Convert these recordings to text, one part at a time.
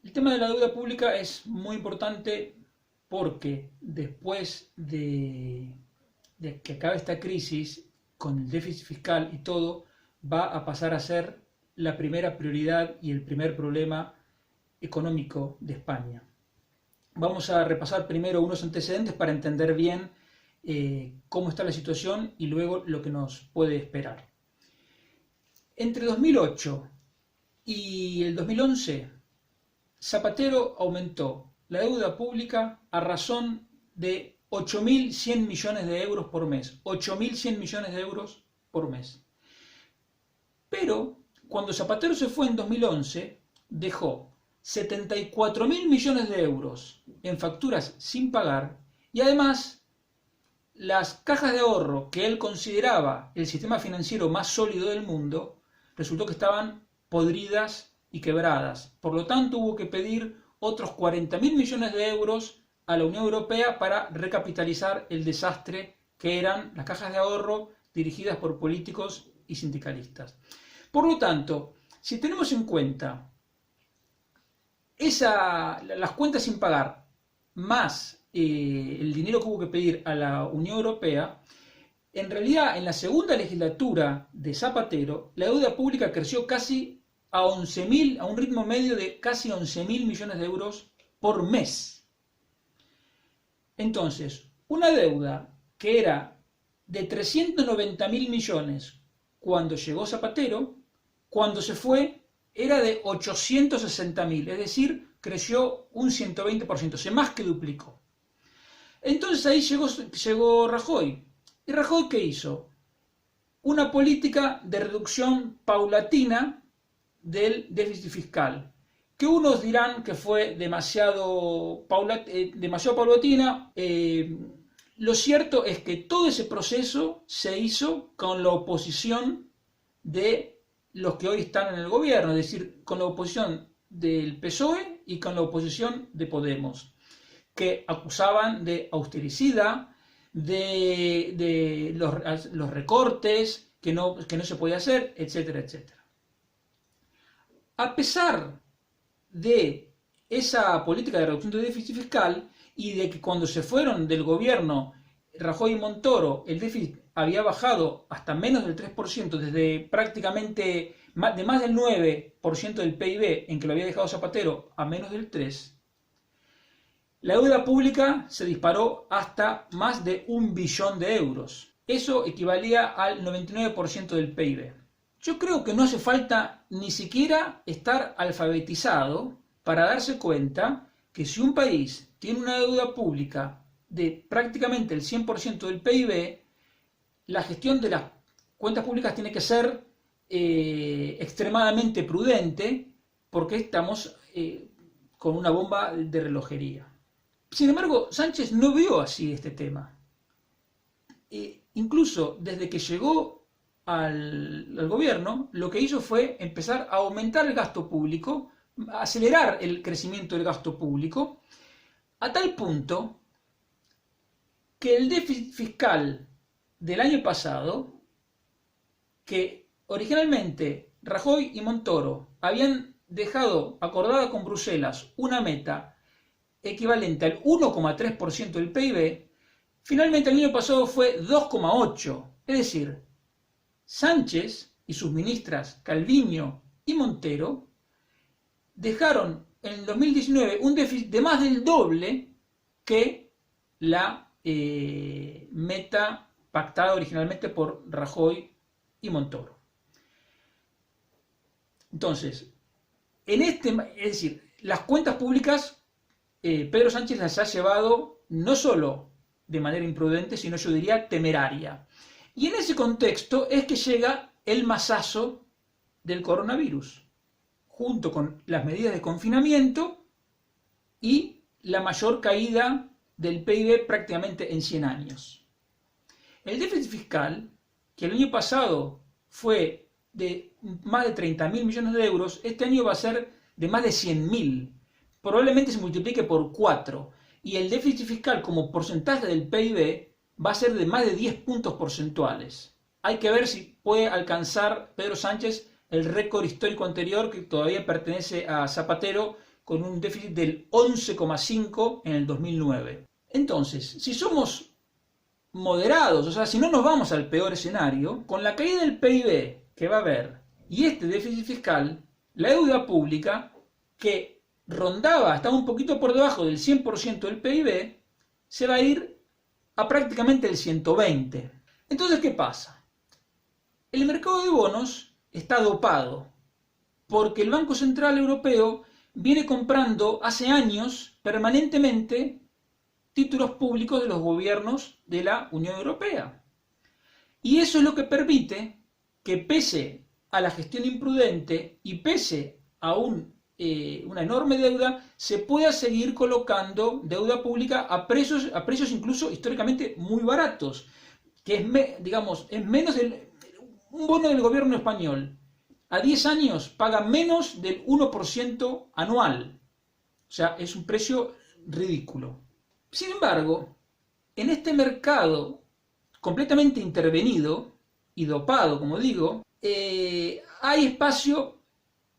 El tema de la deuda pública es muy importante porque después de que acabe esta crisis, con el déficit fiscal y todo, va a pasar a ser la primera prioridad y el primer problema económico de España. Vamos a repasar primero unos antecedentes para entender bien cómo está la situación y luego lo que nos puede esperar. Entre 2008 y el 2011, Zapatero aumentó la deuda pública a razón de 8.100 millones de euros por mes. 8.100 millones de euros por mes. Pero cuando Zapatero se fue en 2011, dejó 74.000 millones de euros en facturas sin pagar y además las cajas de ahorro que él consideraba el sistema financiero más sólido del mundo, resultó que estaban podridas y quebradas. Por lo tanto, hubo que pedir otros 40.000 millones de euros a la Unión Europea para recapitalizar el desastre que eran las cajas de ahorro dirigidas por políticos y sindicalistas. Por lo tanto, si tenemos en cuenta las cuentas sin pagar más el dinero que hubo que pedir a la Unión Europea, en realidad en la segunda legislatura de Zapatero la deuda pública creció casi a 11.000, a un ritmo medio de casi 11.000 millones de euros por mes. Entonces, una deuda que era de 390.000 millones cuando llegó Zapatero, cuando se fue era de 860.000, es decir, creció un 120%, se más que duplicó. Entonces ahí llegó Rajoy. ¿Y Rajoy qué hizo? Una política de reducción paulatina del déficit fiscal, que unos dirán que fue demasiado paulatina. Lo cierto es que todo ese proceso se hizo con la oposición de los que hoy están en el gobierno, es decir, con la oposición del PSOE y con la oposición de Podemos, que acusaban de austericida, de los recortes que no se podía hacer, etcétera, etcétera. A pesar de esa política de reducción de déficit fiscal y de que cuando se fueron del gobierno Rajoy y Montoro, el déficit había bajado hasta menos del 3%, desde prácticamente de más del 9% del PIB en que lo había dejado Zapatero a menos del 3%, la deuda pública se disparó hasta más de 1 billón de euros. Eso equivalía al 99% del PIB. Yo creo que no hace falta ni siquiera estar alfabetizado para darse cuenta que si un país tiene una deuda pública de prácticamente el 100% del PIB, la gestión de las cuentas públicas tiene que ser extremadamente prudente porque estamos con una bomba de relojería. Sin embargo, Sánchez no vio así este tema. Incluso desde que llegó al gobierno, lo que hizo fue empezar a aumentar el gasto público, acelerar el crecimiento del gasto público, a tal punto que el déficit fiscal del año pasado, que originalmente Rajoy y Montoro habían dejado acordada con Bruselas una meta equivalente al 1,3% del PIB, finalmente el año pasado fue 2,8%. Es decir, Sánchez y sus ministras Calviño y Montero dejaron en el 2019 un déficit de más del doble que la meta pactada originalmente por Rajoy y Montoro. Entonces, es decir, las cuentas públicas Pedro Sánchez las ha llevado no solo de manera imprudente, sino yo diría temeraria. Y en ese contexto es que llega el masazo del coronavirus, junto con las medidas de confinamiento y la mayor caída del PIB prácticamente en 100 años. El déficit fiscal, que el año pasado fue de más de 30.000 millones de euros, este año va a ser de más de 100.000. Probablemente se multiplique por 4. Y el déficit fiscal como porcentaje del PIB va a ser de más de 10 puntos porcentuales. Hay que ver si puede alcanzar Pedro Sánchez el récord histórico anterior que todavía pertenece a Zapatero con un déficit del 11,5 en el 2009. Entonces, si somos moderados, o sea, si no nos vamos al peor escenario, con la caída del PIB que va a haber y este déficit fiscal, la deuda pública, que estaba un poquito por debajo del 100% del PIB, se va a ir a prácticamente el 120%. Entonces, ¿qué pasa? El mercado de bonos está dopado, porque el Banco Central Europeo viene comprando hace años permanentemente títulos públicos de los gobiernos de la Unión Europea. Y eso es lo que permite que, pese a la gestión imprudente y pese a una enorme deuda, se pueda seguir colocando deuda pública a precios incluso históricamente muy baratos, que es menos un bono del gobierno español a 10 años paga menos del 1% anual. O sea, es un precio ridículo. Sin embargo, en este mercado completamente intervenido y dopado, como digo, hay espacio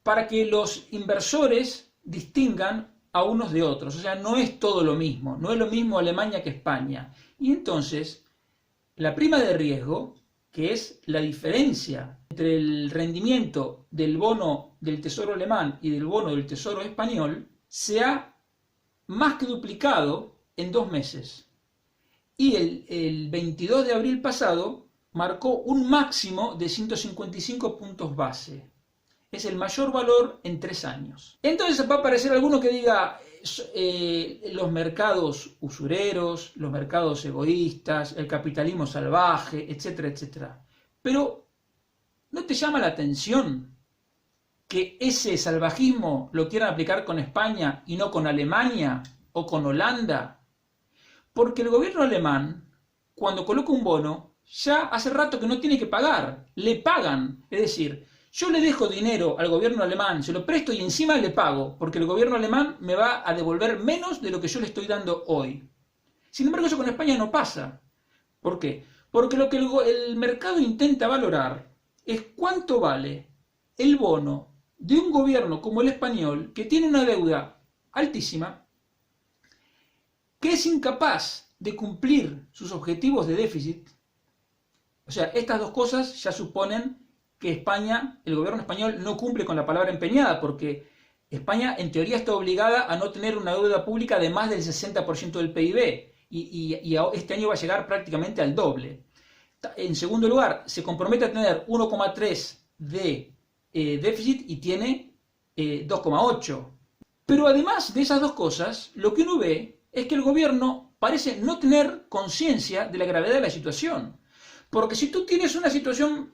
para que los inversores distingan a unos de otros. O sea, no es todo lo mismo. No es lo mismo Alemania que España. Y entonces, la prima de riesgo, que es la diferencia entre el rendimiento del bono del Tesoro alemán y del bono del Tesoro español, se ha más que duplicado en 2 meses. Y el 22 de abril pasado marcó un máximo de 155 puntos base. Es el mayor valor en 3 años. Entonces va a aparecer alguno que diga los mercados usureros, los mercados egoístas, el capitalismo salvaje, etcétera, etcétera. Pero ¿no te llama la atención que ese salvajismo lo quieran aplicar con España y no con Alemania o con Holanda? Porque el gobierno alemán, cuando coloca un bono, ya hace rato que no tiene que pagar, le pagan. Es decir, yo le dejo dinero al gobierno alemán, se lo presto y encima le pago, porque el gobierno alemán me va a devolver menos de lo que yo le estoy dando hoy. Sin embargo, eso con España no pasa. ¿Por qué? Porque lo que el mercado intenta valorar es cuánto vale el bono de un gobierno como el español, que tiene una deuda altísima, que es incapaz de cumplir sus objetivos de déficit. O sea, estas dos cosas ya suponen que España, el gobierno español, no cumple con la palabra empeñada, porque España en teoría está obligada a no tener una deuda pública de más del 60% del PIB, y este año va a llegar prácticamente al doble. En segundo lugar, se compromete a tener 1,3 de déficit y tiene 2,8. Pero además de esas dos cosas, lo que uno ve es que el gobierno parece no tener conciencia de la gravedad de la situación. Porque si tú tienes una situación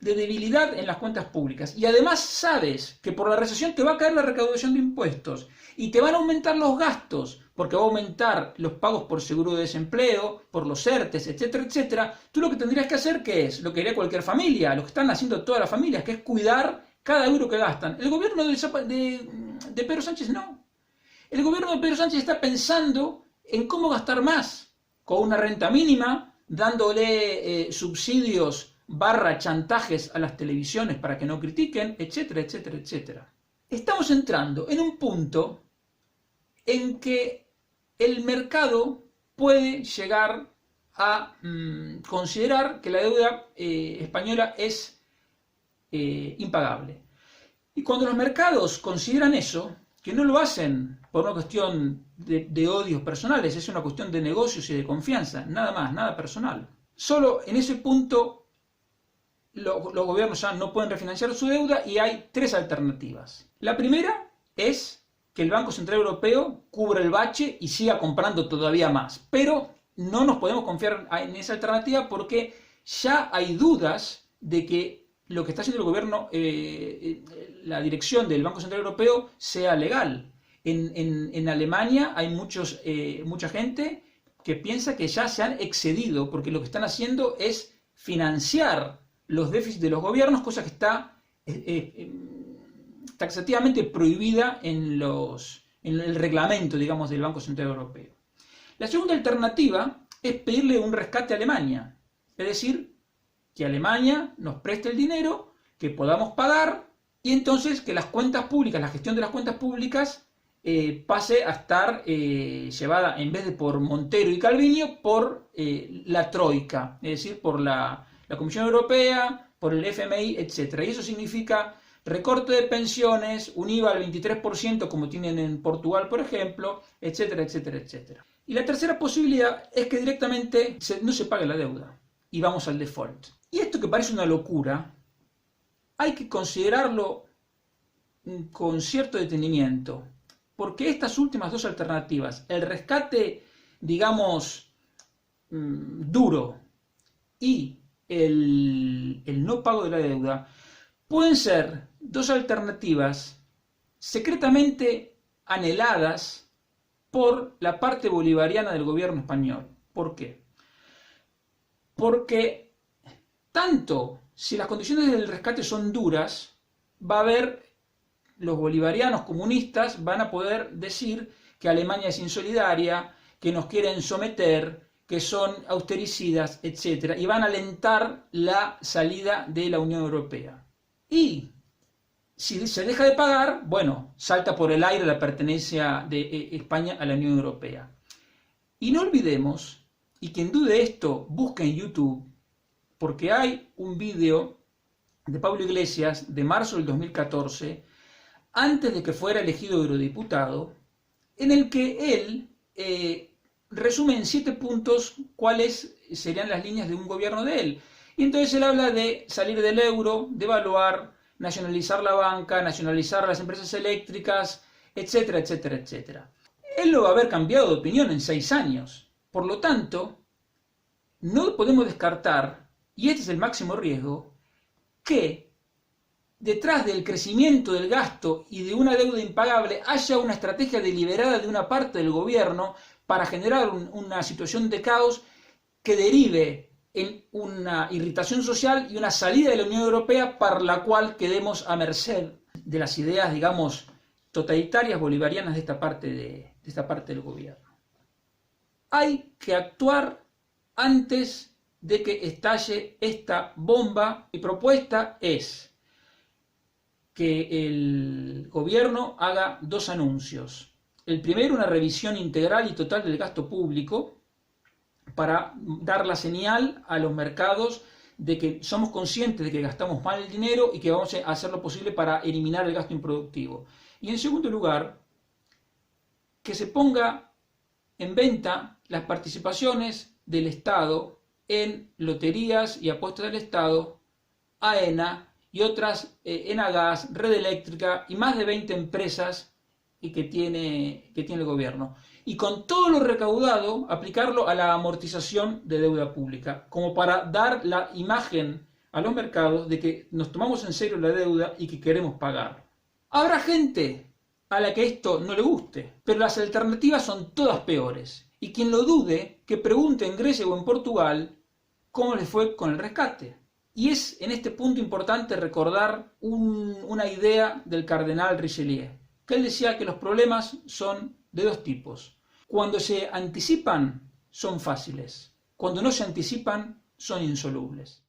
de debilidad en las cuentas públicas y además sabes que por la recesión te va a caer la recaudación de impuestos y te van a aumentar los gastos porque va a aumentar los pagos por seguro de desempleo, por los ERTES, etcétera, etcétera, tú lo que tendrías que hacer, ¿qué es? Lo que haría cualquier familia, lo que están haciendo todas las familias, que es cuidar cada euro que gastan. El gobierno de Pedro Sánchez no. El gobierno de Pedro Sánchez está pensando en cómo gastar más, con una renta mínima, dándole subsidios / chantajes a las televisiones para que no critiquen, etcétera, etcétera, etcétera. Estamos entrando en un punto en que el mercado puede llegar a considerar que la deuda española es impagable. Y cuando los mercados consideran eso, que no lo hacen por una cuestión de odios personales, es una cuestión de negocios y de confianza, nada más, nada personal. Solo en ese punto los gobiernos ya no pueden refinanciar su deuda y hay 3 alternativas. La primera es que el Banco Central Europeo cubra el bache y siga comprando todavía más. Pero no nos podemos confiar en esa alternativa porque ya hay dudas de que lo que está haciendo el gobierno, la dirección del Banco Central Europeo, sea legal. En Alemania hay mucha gente que piensa que ya se han excedido porque lo que están haciendo es financiar los déficits de los gobiernos, cosa que está taxativamente prohibida en el reglamento, digamos, del Banco Central Europeo. La segunda alternativa es pedirle un rescate a Alemania, es decir, que Alemania nos preste el dinero, que podamos pagar, y entonces que las cuentas públicas, la gestión de las cuentas públicas, pase a estar llevada, en vez de por Montero y Calviño, por la Troika, es decir, por la Comisión Europea, por el FMI, etc. Y eso significa recorte de pensiones, un IVA al 23%, como tienen en Portugal, por ejemplo, etcétera, etcétera, etcétera. Y la tercera posibilidad es que directamente no se pague la deuda y vamos al default. Y esto, que parece una locura, hay que considerarlo con cierto detenimiento, porque estas últimas dos alternativas, el rescate, digamos, duro y el no pago de la deuda, pueden ser dos alternativas secretamente anheladas por la parte bolivariana del gobierno español. ¿Por qué? Porque tanto si las condiciones del rescate son duras, va a haber, los bolivarianos comunistas van a poder decir que Alemania es insolidaria, que nos quieren someter, que son austericidas, etc. Y van a alentar la salida de la Unión Europea. Y si se deja de pagar, bueno, salta por el aire la pertenencia de España a la Unión Europea. Y no olvidemos, y quien dude esto, busque en YouTube, porque hay un vídeo de Pablo Iglesias de marzo del 2014, antes de que fuera elegido eurodiputado, en el que él resume en 7 puntos cuáles serían las líneas de un gobierno de él. Y entonces él habla de salir del euro, devaluar, nacionalizar la banca, nacionalizar las empresas eléctricas, etcétera, etcétera, etcétera. Él lo va a haber cambiado de opinión en 6 años. Por lo tanto, no podemos descartar, y este es el máximo riesgo, que detrás del crecimiento del gasto y de una deuda impagable haya una estrategia deliberada de una parte del gobierno para generar una situación de caos que derive en una irritación social y una salida de la Unión Europea, para la cual quedemos a merced de las ideas, digamos, totalitarias bolivarianas de esta parte del gobierno. Hay que actuar antes de que estalle esta bomba. Mi propuesta es que el gobierno haga 2 anuncios. El primero, una revisión integral y total del gasto público, para dar la señal a los mercados de que somos conscientes de que gastamos mal el dinero y que vamos a hacer lo posible para eliminar el gasto improductivo. Y en segundo lugar, que se ponga en venta las participaciones del Estado en loterías y apuestas del Estado, AENA y otras, Enagás, Red Eléctrica y más de 20 empresas que tiene el gobierno. Y con todo lo recaudado, aplicarlo a la amortización de deuda pública, como para dar la imagen a los mercados de que nos tomamos en serio la deuda y que queremos pagar. Habrá gente a la que esto no le guste, pero las alternativas son todas peores. Y quien lo dude, que pregunte en Grecia o en Portugal cómo les fue con el rescate. Y es en este punto importante recordar una idea del cardenal Richelieu, que él decía que los problemas son de 2 tipos. Cuando se anticipan, son fáciles. Cuando no se anticipan, son insolubles.